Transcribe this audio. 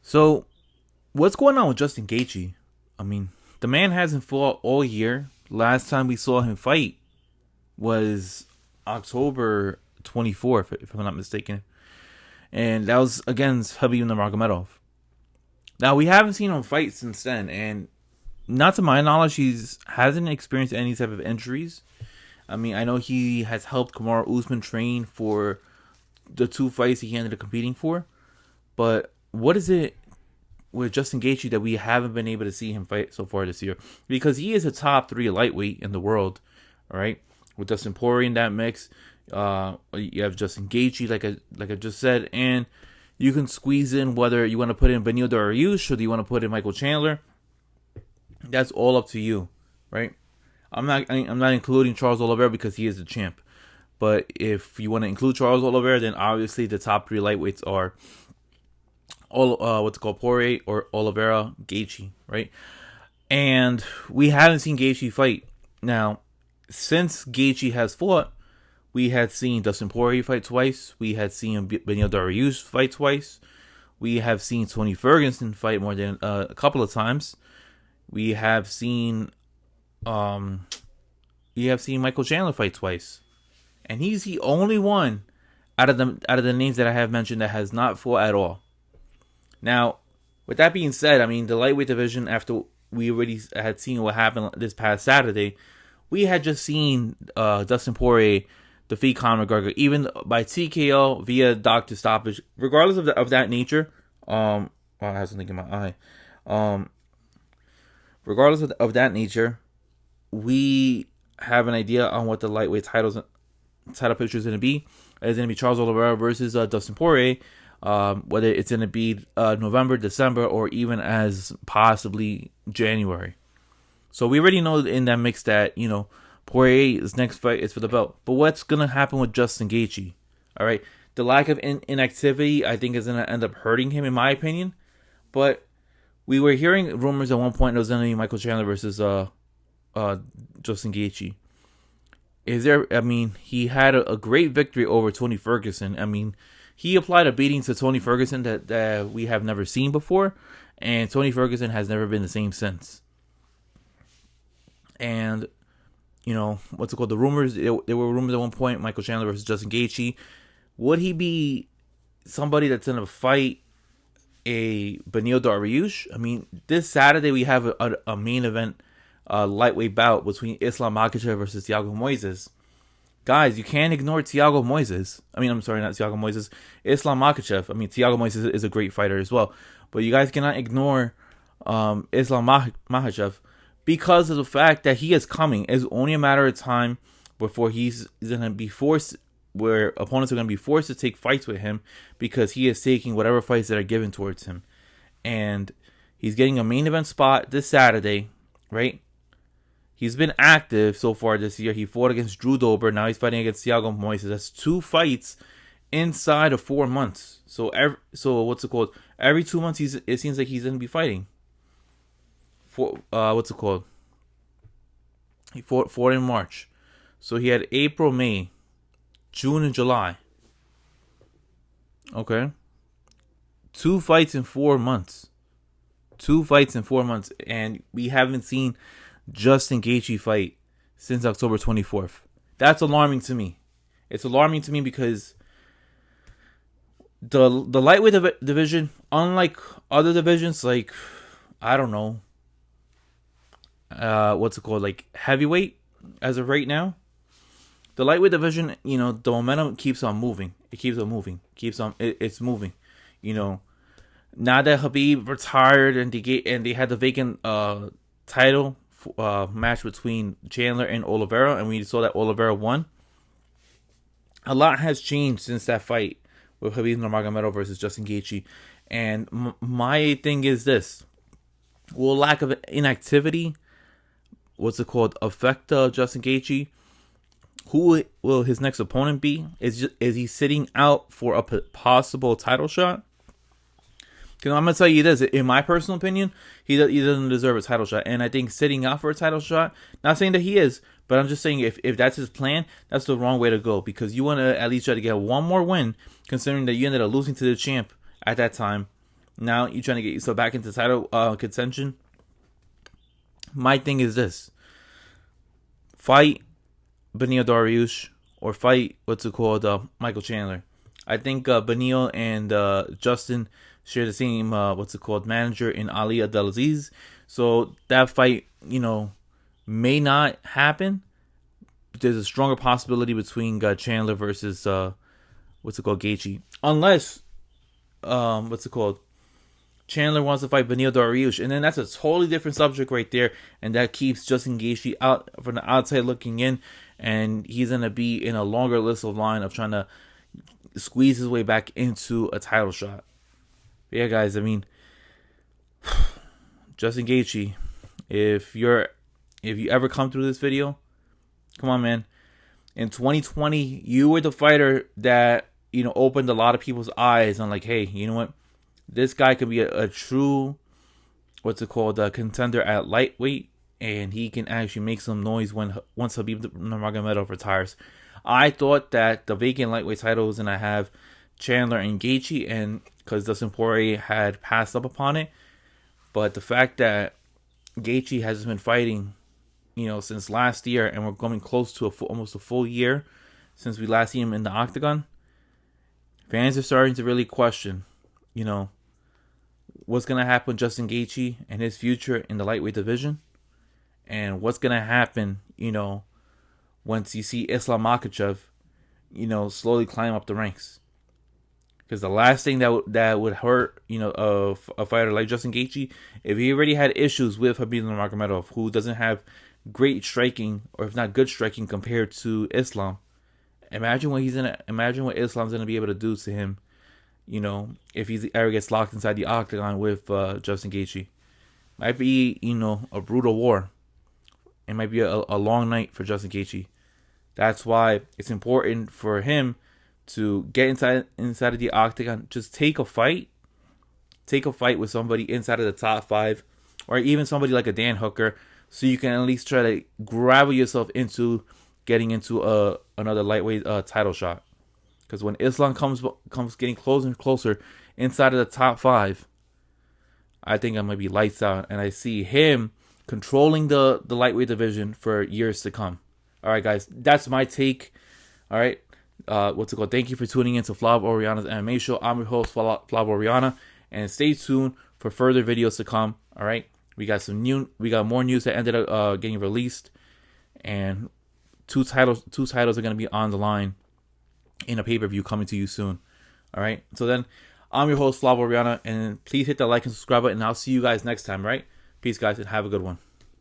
So, what's going on with Justin Gaethje? I mean, the man hasn't fought all year. Last time we saw him fight was October 24th, if I'm not mistaken. And that was against Khabib Nurmagomedov. Now, we haven't seen him fight since then. And not to my knowledge, he hasn't experienced any type of injuries. I mean, I know he has helped Kamaru Usman train for the two fights he ended up competing for. But what is it with Justin Gaethje that we haven't been able to see him fight so far this year? Because he is a top 3 lightweight in the world, all right? With Dustin Poirier in that mix, you have Justin Gaethje, like I just said, and you can squeeze in whether you want to put in Beneil Dariush or do you want to put in Michael Chandler. That's all up to you, right? I'm not including Charles Oliveira because he is the champ. But if you want to include Charles Oliveira, then obviously the top 3 lightweights are Poirier or Oliveira, Gaethje, right? And we haven't seen Gaethje fight. Now, since Gaethje has fought, we had seen Dustin Poirier fight twice. We had seen Beneil Dariush fight twice. We have seen Tony Ferguson fight more than a couple of times. We have seen Michael Chandler fight twice, and he's the only one out of the names that I have mentioned that has not fought at all. Now, with that being said, I mean, the lightweight division, after we already had seen what happened this past Saturday, we had just seen Dustin Poirier defeat Conor McGregor, even by TKO via doctor stoppage. Regardless of that nature, I have something in my eye. Regardless of that nature, we have an idea on what the lightweight title picture is going to be. It's going to be Charles Oliveira versus Dustin Poirier. Whether it's going to be November, December, or even as possibly January. So we already know in that mix that, Poirier's next fight is for the belt. But what's going to happen with Justin Gaethje? All right. The lack of inactivity, I think, is going to end up hurting him, in my opinion. But we were hearing rumors at one point it was going to be Michael Chandler versus Justin Gaethje. He had a great victory over Tony Ferguson. I mean, he applied a beating to Tony Ferguson that we have never seen before, and Tony Ferguson has never been the same since. And, the rumors, there were rumors at one point, Michael Chandler versus Justin Gaethje. Would he be somebody that's going to fight a Beneil Dariush? I mean, this Saturday we have a main event lightweight bout between Islam Makhachev versus Thiago Moises. Guys, you can't ignore Thiago Moises. I'm sorry, not Thiago Moises. Islam Makhachev. Thiago Moises is a great fighter as well. But you guys cannot ignore Islam Makhachev because of the fact that he is coming. It's only a matter of time before he's going to be forced, where opponents are going to be forced to take fights with him because he is taking whatever fights that are given towards him. And he's getting a main event spot this Saturday, right? He's been active so far this year. He fought against Drew Dober. Now he's fighting against Thiago Moises. That's 2 fights inside of 4 months. So every 2 months, it seems like he's going to be fighting. He fought in March. So he had April, May, June, and July. Okay. 2 fights in 4 months. 2 fights in 4 months. And we haven't seen Justin Gaethje fight since October 24th. That's alarming to me. It's alarming to me because the lightweight division, unlike other divisions, like, I don't know, like heavyweight, as of right now, the lightweight division, the momentum keeps on moving. It's moving. Now that Khabib retired and they had the vacant title match between Chandler and Oliveira, and we saw that Oliveira won. A lot has changed since that fight with Khabib Nurmagomedov versus Justin Gaethje, and my thing is this: will lack of inactivity, affect Justin Gaethje? Who will his next opponent be? Is he sitting out for a possible title shot? Because I'm going to tell you this, in my personal opinion, he doesn't deserve a title shot. And I think sitting out for a title shot, not saying that he is, but I'm just saying if that's his plan, that's the wrong way to go. Because you want to at least try to get one more win, considering that you ended up losing to the champ at that time. Now you're trying to get yourself back into title contention. My thing is this: fight Beneil Dariush or fight Michael Chandler. I think Beneil and Justin share the same manager in Ali Abdelaziz. So that fight, may not happen. There's a stronger possibility between Chandler versus Gaethje, unless Chandler wants to fight Beneil Dariush, and then that's a totally different subject right there, and that keeps Justin Gaethje out from the outside looking in, and he's gonna be in a longer list of line of trying to squeeze his way back into a title shot. But yeah, guys, I mean, Justin Gaethje, if you ever come through this video, come on, man. In 2020, you were the fighter that opened a lot of people's eyes on, like, hey, you know what? This guy could be a true, a contender at lightweight, and he can actually make some noise once Khabib Nurmagomedov retires. I thought that the vacant lightweight title was gonna have Chandler and Gaethje, and because Dustin Poirier had passed up upon it, but the fact that Gaethje has been fighting, since last year, and we're coming close to almost a full year since we last seen him in the octagon, fans are starting to really question, what's going to happen with Justin Gaethje and his future in the lightweight division, and what's going to happen, once you see Islam Makhachev, slowly climb up the ranks. Because the last thing that would hurt, a fighter like Justin Gaethje, if he already had issues with Khabib Nurmagomedov, who doesn't have great striking, or if not good striking, compared to Islam. Imagine what Islam's gonna be able to do to him, if he ever gets locked inside the octagon with Justin Gaethje. Might be, a brutal war. It might be a long night for Justin Gaethje. That's why it's important for him to get inside of the octagon. Just take a fight with somebody inside of the top 5, or even somebody like a Dan Hooker, so you can at least try to grab yourself into getting into another lightweight title shot. Because when Islam comes getting closer and closer inside of the top 5, I think I might be lights out, and I see him controlling the lightweight division for years to come. All right, guys, that's my take. All right, Thank you for tuning in to Flav Oriana's MMA show. I'm your host, Flav Oriana, and stay tuned for further videos to come. All right, we got more news that ended up getting released, and two titles are going to be on the line in a pay-per-view coming to you soon. All right, so then I'm your host, Flav Oriana, and please hit the like and subscribe button, and I'll see you guys next time. All right, peace, guys, and have a good one.